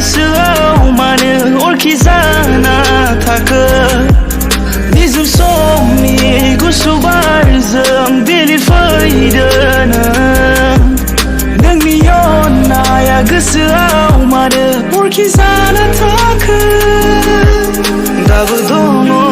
गोसोआव मानो अरखि जाना थाखो निजोम समनि गुसु बारजों बिलिरफैदो नोंनि अननाया गोसोआव मानो अरखि जाना थाखो दाबो दङ